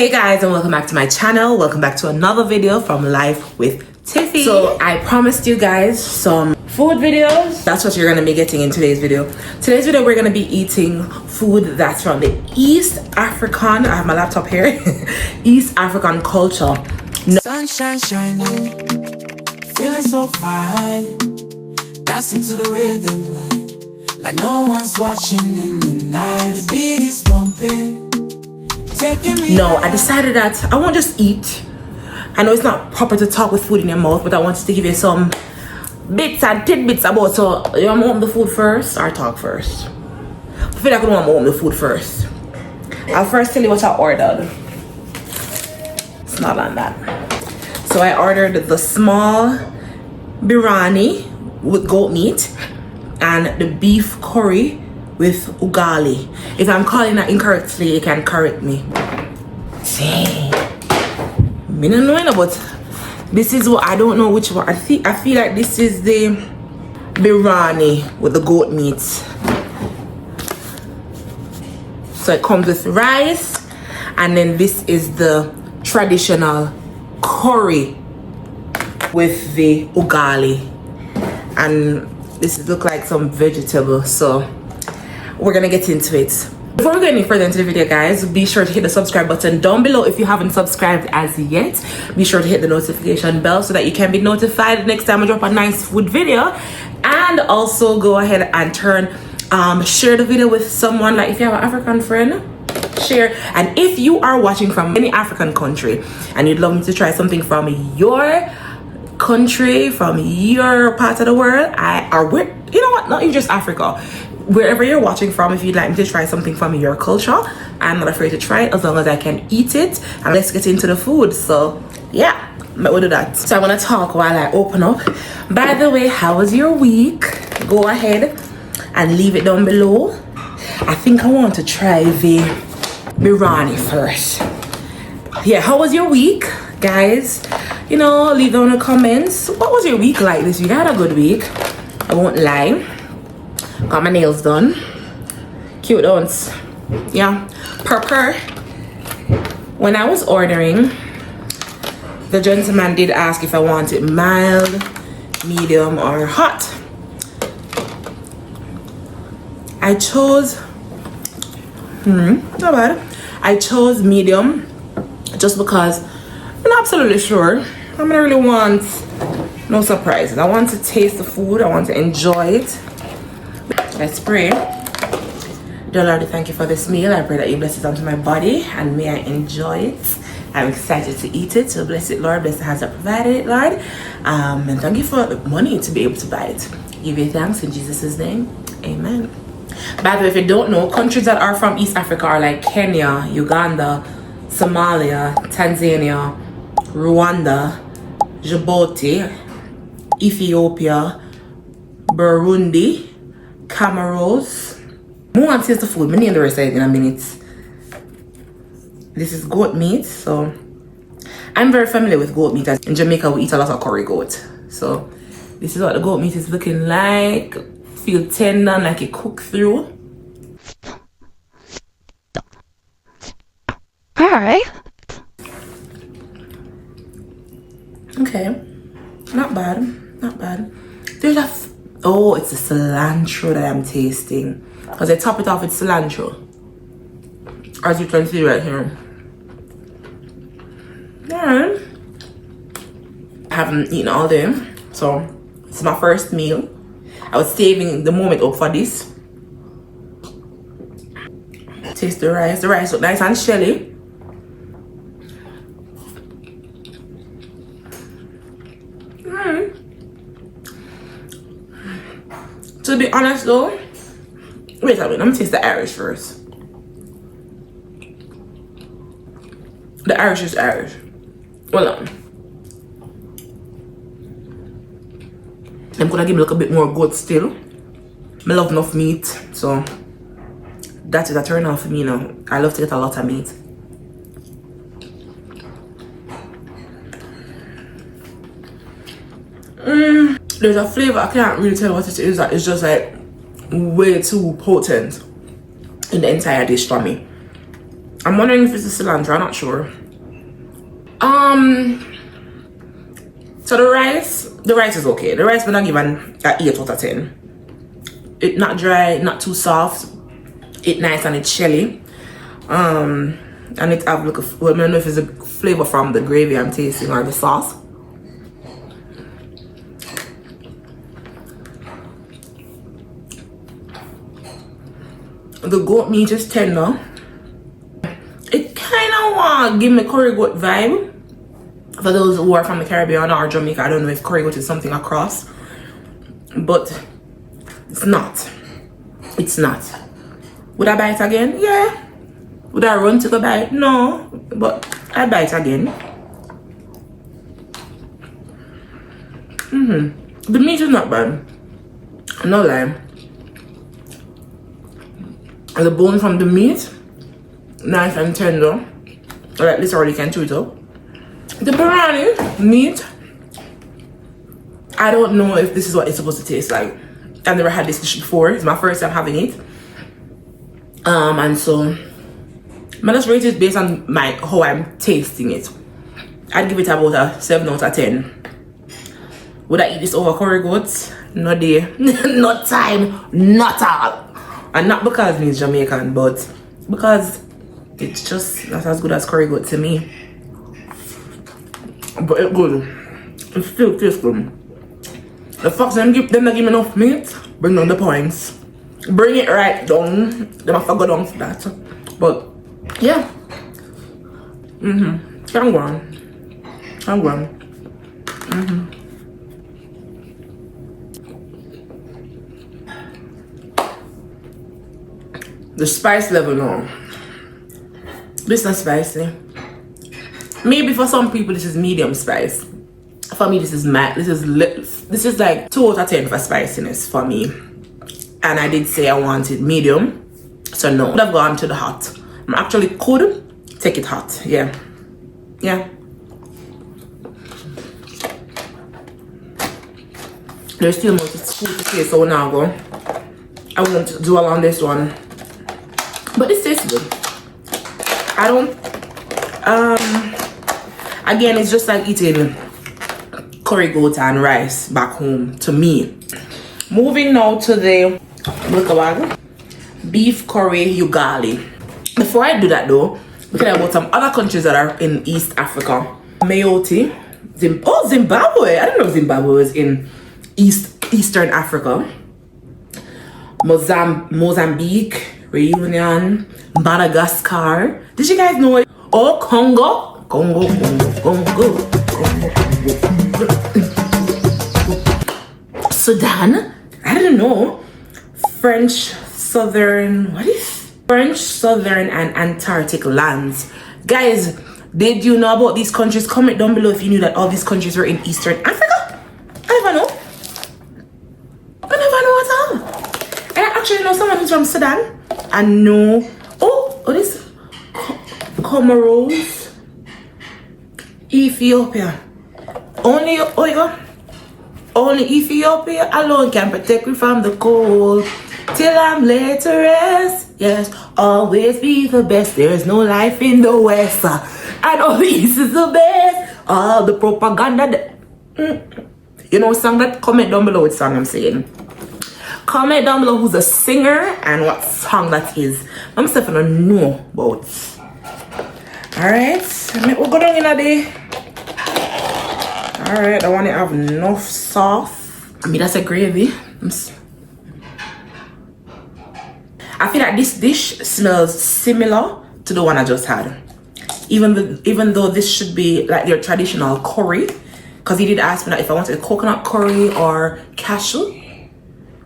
Hey guys, and welcome back to my channel. Welcome back to another video from Life with Tiffy. So I promised you guys some food videos. That's what you're gonna be getting in today's video. Today's video we're gonna be eating food that's from the East African, I have my laptop here, East African culture. Sunshine shining, feeling so fine, dancing to the rhythm, like no one's watching in the night. The beat is bumping. No, I decided that I won't just eat. I know it's not proper to talk with food in your mouth, but I wanted to give you some bits and tidbits about. So you want to warm the food first or talk first? I feel like I want to warm the food first. I'll first tell you what I ordered. It's not on that. So I ordered the small biryani with goat meat and the beef curry with ugali. If I'm calling that incorrectly, you can correct me. See, me don't know, but this is what I don't know which one. I feel like this is the biryani with the goat meat. So it comes with rice, and then this is the traditional curry with the ugali, and this look like some vegetables. So we're gonna get into it. Before we go any further into the video, guys, be sure to hit the subscribe button down below if you haven't subscribed as yet. Be sure to hit the notification bell so that you can be notified next time I drop a nice food video. And also go ahead and share the video with someone. Like if you have an African friend, share. And if you are watching from any African country and you'd love me to try something from your country, from your part of the world, you know what, not even just Africa, wherever you're watching from, if you'd like me to try something from your culture, I'm not afraid to try it as long as I can eat it. And let's get into the food. So yeah, we'll do that. So I'm gonna talk while I open up. By the way, how was your week? Go ahead and leave it down below. I think I want to try the biryani first. Yeah, how was your week, guys? You know, leave down in the comments. What was your week like this week? I had a good week, I won't lie. Got my nails done. Cute ones. Yeah. Purple. When I was ordering, the gentleman did ask if I wanted mild, medium, or hot. I chose not bad. I chose medium just because I'm not absolutely sure. I'm gonna really want no surprises. I want to taste the food. I want to enjoy it. Let's pray. Dear Lord, thank you for this meal. I pray that you bless it onto my body and may I enjoy it. I'm excited to eat it. So bless it, Lord. Bless the hands that provided it, Lord. And thank you for the money to be able to buy it. Give you thanks in Jesus' name. Amen. By the way, if you don't know, countries that are from East Africa are like Kenya, Uganda, Somalia, Tanzania, Rwanda, Djibouti, Ethiopia, Burundi, Cameroons. I want to taste the food. I name the rest of it in a minute. This is goat meat, so I'm very familiar with goat meat. In Jamaica, we eat a lot of curry goat. So this is what the goat meat is looking like. Feel tender, like it cooked through. Alright. Okay, not bad, not bad. There's oh, it's the cilantro that I'm tasting, because I top it off with cilantro, as you can see right here. Yeah, I haven't eaten all day, so it's my first meal. I was saving the moment up for this. Taste the rice. The rice looks nice and shelly. To be honest though, wait a minute, let me taste the Irish first. The Irish is Irish. Well, I'm gonna give me like a bit more goat still. I love enough meat, so that is a turn off for me now. I love to get a lot of meat. There's a flavor, I can't really tell what it is. It's just like way too potent in the entire dish for me. I'm wondering if it's the cilantro, I'm not sure. So the rice is okay. The rice, when I give an 8 out of 10. It's not dry, not too soft. It's nice and it's shelly. And it have like well, I don't know if it's a flavor from the gravy I'm tasting or the sauce. The goat meat is tender. It kind of want give me curry goat vibe. For those who are from the Caribbean or Jamaica, I don't know if curry goat is something across, but it's not. It's not. Would I buy it again? Yeah. Would I run to go buy it? No. But I'd buy it again. The meat is not bad. No lie. The bone from the meat, nice and tender. Like this already can chew it up. The biryani meat, I don't know if this is what it's supposed to taste like. I've never had this dish before. It's my first time having it. And so I just rate it based on how I'm tasting it. I'd give it about a 7 out of 10. Would I eat this over curry goats? No day. No time. Not all. And not because it's Jamaican, but because it's just not as good as curry goat to me. But it's good. It still tastes good. The fact them not give me enough meat, bring down the points. Bring it right down. They must go down for that. But yeah. Can go on. Can go on. The spice level now. This is not spicy. Maybe for some people this is medium spice. For me this is this is like 2 out of 10 for spiciness for me. And I did say I wanted medium, so no. I would have gone to the hot. I actually could take it hot. Yeah. There's still more food to taste, so now go. I won't dwell on this one. But this tastes good. I don't again, it's just like eating curry goat and rice back home to me. Moving now to the beef curry ugali. Before I do that though, we can talk about some other countries that are in East Africa. Mayotte, Zimbabwe. I didn't know Zimbabwe was in Eastern Africa. Mozambique, Reunion, Madagascar. Did you guys know it? Oh, Congo. Sudan. I didn't know. French Southern and Antarctic lands. Guys, did you know about these countries? Comment down below if you knew that all these countries were in Eastern Africa. I never know at all. And I actually know someone who's from Sudan. I know this Comoros, Ethiopia. Only Ethiopia alone can protect me from the cold. Till I'm laid to rest. Yes, always be the best. There's no life in the West. I know the East is the best. All the propaganda. You know, song that? Comment down below what song I'm saying. Comment down below who's a singer and what song that is. I'm still gonna know about. Alright, we'll go down in a day. Alright, I want to have enough sauce. I mean, that's a gravy. I feel like this dish smells similar to the one I just had. Even though this should be like their traditional curry. Because he did ask me that if I wanted coconut curry or cashew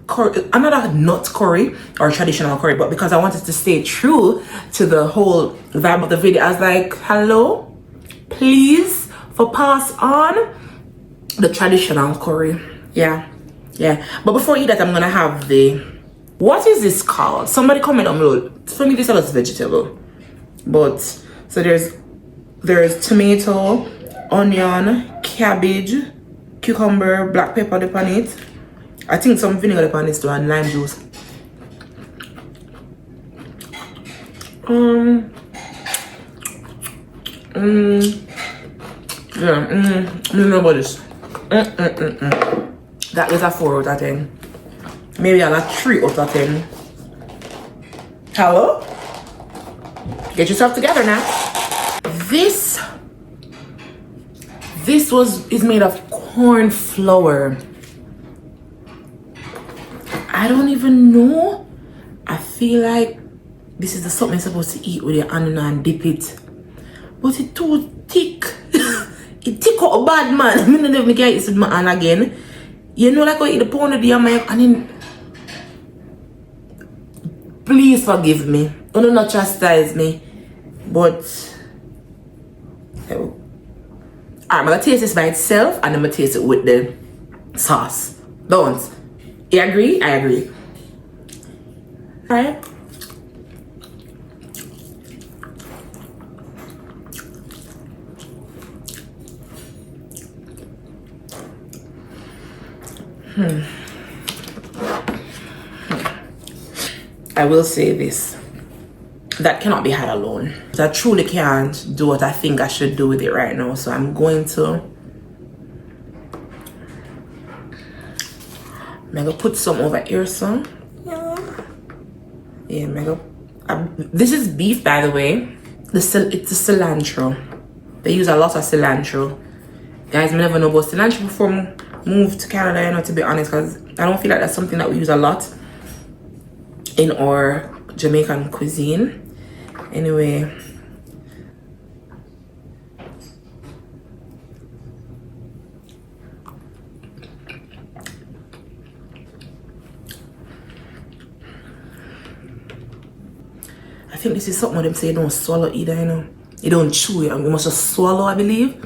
curry. I'm not a nut curry or traditional curry, but because I wanted to stay true to the whole vibe of the video, I was like, hello, please, for pass on the traditional curry. Yeah. But before I eat that, I'm gonna have what is this called? Somebody comment down below. For me, this is vegetable. But so there's tomato, onion, cabbage, cucumber, black pepper upon it. I think some vinegar upon this too, and lime juice. Yeah, I don't know about this. That is a 4 out of 10. Maybe a 3 out of 10. Hello? Get yourself together now. This is made of corn flour. I don't even know. I feel like this is the something you're supposed to eat with your onion and dip it. But it's too thick. It thick out bad, man. I don't know if I can eat it with my hand again. You know, like I eat the pound of the yam and then... Please forgive me. Do not chastise me. But... Alright, I'm gonna taste this by itself and I'm gonna taste it with the sauce. Don't. You agree? I agree. Alright. I will say this. That cannot be had alone. I truly can't do what I think I should do with it right now. So I'm going to... I'm gonna put some over here, so... Yeah, I'm gonna... this is beef, by the way. It's the cilantro. They use a lot of cilantro. Guys, I never know about cilantro before I moved to Canada, you know, to be honest. Because I don't feel like that's something that we use a lot in our Jamaican cuisine. Anyway, I think this is something them say you don't swallow either, you know. You don't chew it, you must just swallow, I believe.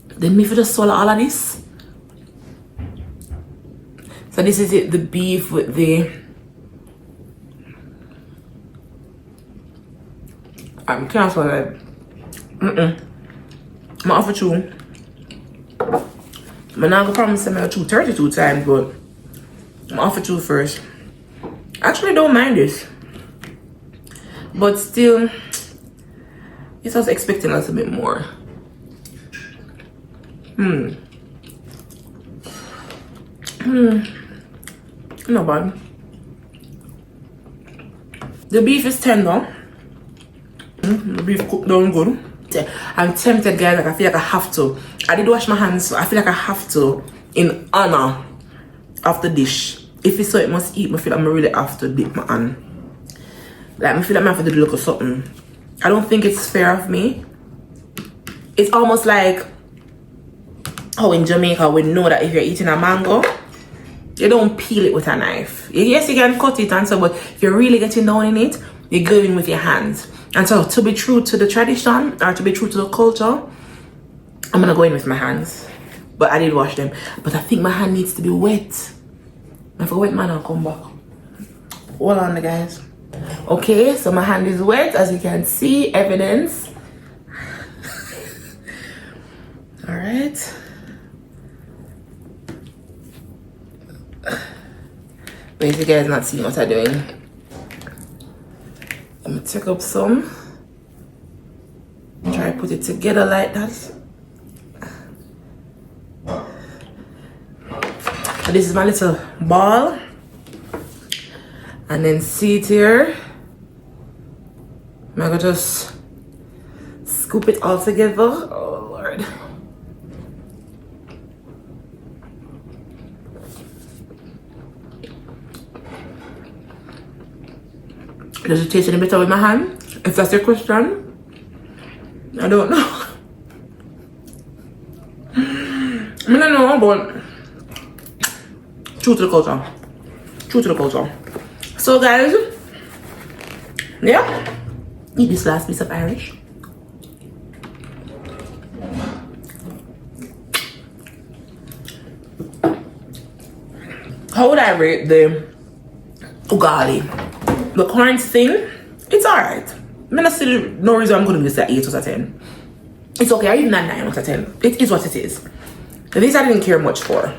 Then me for just swallow all of this. So this is it, the beef with the... I can't swallow it. I'm off for chew. I'm not gonna promise I'm gonna chew 32 times, but I'm off for chew first. Actually, don't mind this. But still, I was expecting a little bit more. Not bad. The beef is tender. The beef cooked down good. I'm tempted, guys. Like I feel like I have to. I did wash my hands, so I feel like I have to, in honor of the dish. If it's so it must eat, I feel like I really have to dip my hand. Like I feel like I have to do a little something. I don't think it's fair of me. It's almost like how in Jamaica we know that if you're eating a mango, you don't peel it with a knife. Yes, you can cut it and so, but if you're really getting down in it, you go in with your hands. And so to be true to the tradition or to be true to the culture, I'm gonna go in with my hands. But I did wash them. But I think my hand needs to be wet. If I wet, man, I'll come back. Hold on, guys. Okay, so my hand is wet, as you can see, evidence. All right. But if you guys not seeing what I'm doing, I'm gonna take up some. Try to put it together like that. So this is my little ball. And then see it here. I'm gonna just scoop it all together. Oh Lord. Does it taste any better with my hand? If that's your question, I don't know. I don't know, but true to the culture. True to the culture. So guys, yeah, eat this last piece of Irish. How would I rate the ugali? The corn thing, it's alright. I'm not see no reason I'm gonna give this an 8 out of 10. It's okay, or even a 9 out of 10. It is what it is. These I didn't care much for.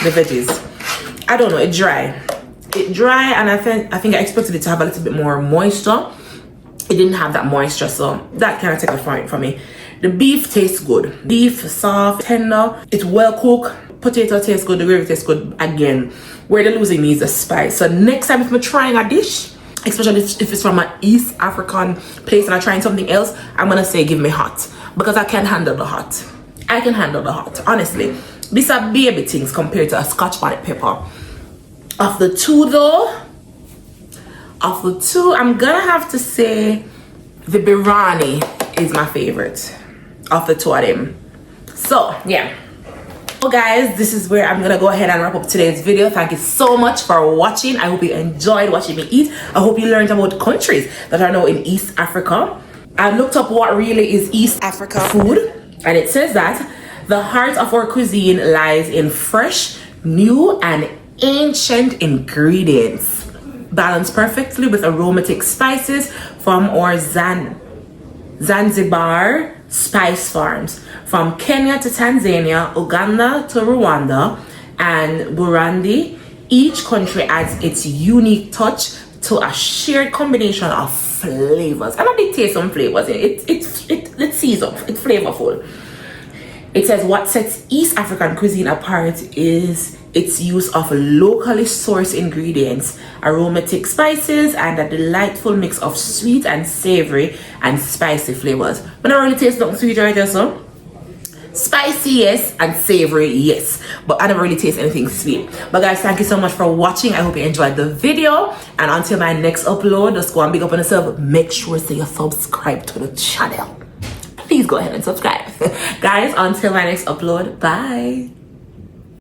The veggies. I don't know, it's dry. It's dry, and I think I expected it to have a little bit more moisture. it didn't have that moisture, so that kind of took it from me. The beef tastes good. Beef, soft, tender. It's well cooked. Potato tastes good. The gravy tastes good. Again, where they're losing me is the spice. So next time if I'm trying a dish, especially if it's from an East African place and I'm trying something else, I'm gonna say give me hot, because I can handle the hot. I can handle the hot, honestly. These are baby things compared to a Scotch bonnet pepper. Of the two though, I'm gonna have to say the biryani is my favorite of the two of them. So yeah. So guys, this is where I'm gonna go ahead and wrap up today's video. Thank you so much for watching. I hope you enjoyed watching me eat. I hope you learned about countries that are now in East Africa. I looked up what really is East Africa food, and it says that the heart of our cuisine lies in fresh, new, and ancient ingredients, balanced perfectly with aromatic spices from our Zanzibar spice farms. From Kenya to Tanzania, Uganda to Rwanda, and Burundi, each country adds its unique touch to a shared combination of flavors. And I did taste some flavors. It's seasoned, it's flavorful. It says what sets East African cuisine apart is its use of locally sourced ingredients, aromatic spices, and a delightful mix of sweet and savory and spicy flavors. But I don't really taste nothing sweet right there, so spicy yes and savory yes, but I never really taste anything sweet. But guys, thank you so much for watching. I hope you enjoyed the video, and until my next upload, just go and big up on yourself. Make sure that you subscribe to the channel. Please go ahead and subscribe. Guys, until my next upload, bye.